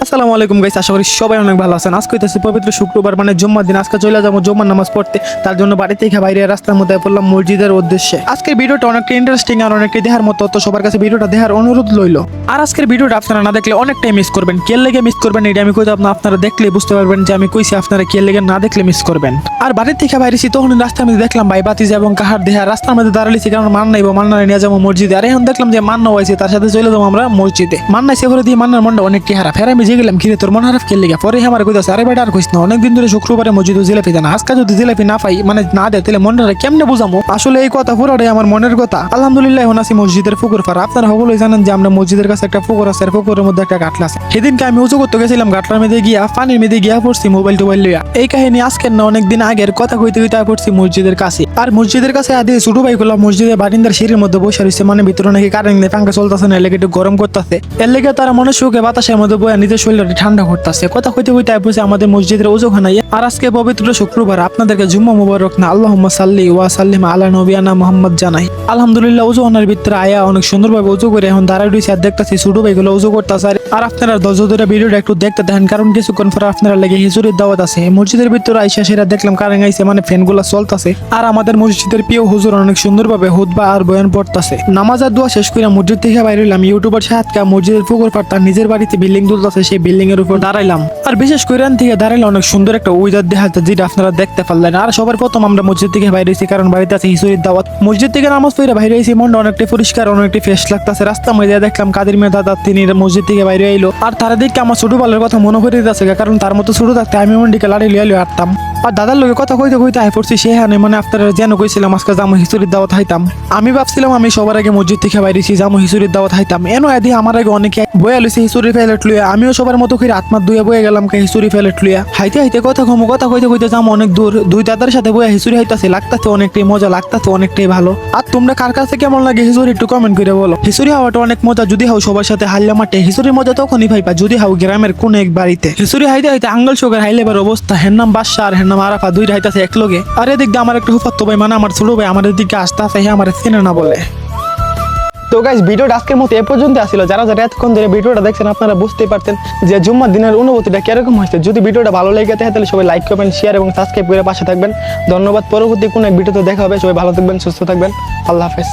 আসসালামু আলাইকুম গাইস, আশা করি সবাই অনেক ভালো আছেন। আজকে হইতেছে পবিত্র শুক্রবার, মানে জুম্মার দিন। আজকে চলে যাবো জুম্মার নামাজ পড়তে। তার জন্য বাড়ি থেকে বাইরে রাস্তার মধ্যে পড়লাম মসজিদের উদ্দেশ্যে। আজকের ভিডিওটা অনেকটা ইন্টারেস্টিং আর অনেকটা দেখার মতো, তো সবার কাছে ভিডিওটা দেখার অনুরোধ রইল। আর আজকের ভিডিওটা আপনারা না দেখলে অনেকটাই মিস করবেন। কে লেগে মিস করবেন এটা আমি কইতে, আপনারা দেখলে বুঝতে পারবেন যে আমি কইছি। আপনারা কে লেগে না দেখলে মিস করবেন। আর বাড়ি থেকে বাইরেছি তখন রাস্তার মধ্যে দেখলাম ভাই বাতিজা এবং কাহার দেহা রাস্তার মধ্যে দাঁড়ালিছি, কারণ মান্না নিয়ে যাবো মসজিদে। আর এখন দেখলাম যে মান্না হয়েছে, তার সাথে চলে যাবো আমরা মসজিদে। মান্না সে করে দিয়ে মান্নার মনটা অনেকটি হারা ফের আমি যে গেলাম, কিরে তোর মন হারাপ কে লেগে? পরে আমার কইতাছে, আরে বেটা আর কইস না, অনেকদিন ধরে শুক্রবারে মসজিদে জিলাপি দেয় না, আজকে যদি জিলাপি না পাই, মানে না দেয়, তাহলে মনটা কেমনে বুঝামো? আসলে এই কথা পুরোটাই আমার মনের কথা। আলহামদুলিল্লাহ এখন আছি মসজিদের পুকুর পাড়া। আপনারা সকলেই জানেন যে আমরা মসজিদের কাছে একটা পুকুর আছে, আর পুকুরের মধ্যে একটা গাটলা আছে। সেদিনকে আমি উঁচু করতে গেছিলাম, গাটলার মধ্যে গিয়া পানির মধ্যে গিয়া পড়ছি মোবাইল টোবাইল লইয়া। এই কাহিনী আজকের না, অনেকদিন আগের কথা কইতে কইতে পড়ছি মসজিদের কাছে। আর মসজিদের কাছে আদি ছোট ভাই গুলা মসজিদের বারিন্দার সিঁড়ির মধ্যে বসে রয়েছে, মানে ভিতরে নাকি কারেন্ট নেই, পাঙ্খা চলতেছে না, এর লেগে একটু গরম করতেছে। এর লেগে তারা মনে সুখে বাতাসের মধ্যে বয়া নিজের শরীরটা ঠান্ডা করতেছে। কথা কইতে কইতে বসে আমাদের মসজিদের ওযুখানায়। আর আজকে পবিত্র শুক্রবার, আপনাদেরকে জুম্মা মুবারক না আল্লাহুম্মা সাল্লি ওয়া সাল্লিম আলা নবিয়ানা মুহাম্মদ জানাই। আলহামদুলিল্লাহ ওযুখানার ভিতরে আয়া অনেক সুন্দরভাবে ওযু করে এখন দাঁড়ায় রয়েছে। আর দেখতেছি ছোট ভাইগুলো ওযু করতেছে। আর আপনারা ধৈর্য ধরে ভিডিওটা একটু দেখতে দেখেন, কারণ কিছুক্ষণ পরে আপনারা লেগে হিজুরের দাওয়াত আছে। মসজিদের ভিতরে আইসা সেটা দেখলাম কারেন্ট আইছে, মানে ফ্যান গুলা চলতেছে। আর আমাদের মসজিদের প্রিয় হুজুর অনেক সুন্দরভাবে হুতবা আর বয়ান পড়তেছে। নামাজ আর দোয়া শেষ করে মসজিদ থেকে বাইরে হইলাম। ইউটিউবার সাহায্যে মসজিদের পুকুর পাড়, তার নিজের বাড়িতে বিল্ডিং তুলতেছে, সেই বিল্ডিং এর উপর দাঁড়াইলাম। আর বিশেষ করে থেকে দাঁড়াইলে অনেক সুন্দর একটা ওয়েদার দেখাতে, যেটা আপনারা দেখতে পারলেন। আর সবার প্রথম আমরা মসজিদ থেকে বাইরে হয়েছি, কারণ বাড়িতে আছে হিজুরের দাওয়াত। মসজিদ থেকে নামাজ পড়ে বাইরে হয়েছি, মনটা অনেকটা পরিষ্কার, অনেকটা ফ্রেশ লাগতেছে। রাস্তা মধ্যে দেখলাম কাদের মেয়ে দাদা, তিনি মসজিদ থেকে বাইরে আইলো। আর তারা দেখে আমার ছোটবেলার কথা মনে করে দিতেছে, কারণ তার মতো ছোট থাকতে আমি মন্ডিকে লাড়ি লিয়ে হাঁটতাম। আর দাদার লোকে কথা কইতে কইতে আই পড়ছি সেখানে, মানে আপনারা যেন কইছিলাম আজকে জামু হিজুরের দাওয়াত হাইতাম। আমি ভাবছিলাম আমি সবার আগে মসজিদ থেকে বাইরেছি, জামু হিজুরের দাওয়াত হাইতাম। এনো এদি আমার আগে অনেকে বয়া লইছে হিজুরি প্যালেট লইয়া। আমিও সবার মতো করে আত্মার দুয়ে বয়ে গেলাম হিজুরি প্যালেট লইয়া। হাইতে হাইতে কথা কইতে কইতে যাম অনেক দূর। দুই দাদার সাথে বয়া হিজুরি হাইতাছে, লাগতাছে অনেকটাই মজা, লাগতাছে অনেকটাই ভালো। আর তোমরা কার কাছে কেমন লাগে হিজুরি একটু কমেন্ট করে বলো। হিজুরি হাওয়াটা অনেক মজা, যদি হাও সবার সাথে হাল্লা মাঠে। হিজুরির মজা তখনই পাইবা যদি হাও গ্রামের কোন এক বাড়িতে। হিজুরি হাইতে হাইতে আঙ্গল সুগার হাইলেবার অবস্থা। হের নাম বাদশা আর হের নাম আরাফা, দুইটা হাইতাছে এক লগে। আর এদিক দিয়ে আমার একটা হুফাতো ভাই, মানে আমার ছোট ভাই, আমাদের দিকে আসতে আসে, হে আমার চেনে না বলে। তো গাইস, ভিডিওটা আজকের মতো এ পর্যন্ত আসছিল। যারা এতক্ষণ ধরে ভিডিওটা দেখছেন, আপনারা বুঝতেই পারতেন যে জুম্মার দিনের অনুভূতিটা কিরকম হয়েছে। যদি ভিডিওটা ভালো লেগে থাকে তাহলে সবাই লাইক করবেন, শেয়ার এবং সাবস্ক্রাইব করে পাশে থাকবেন। ধন্যবাদ। পরবর্তী কোনো এক ভিডিওতে দেখা হবে। সবাই ভালো থাকবেন, সুস্থ থাকবেন। আল্লাহ হাফেজ।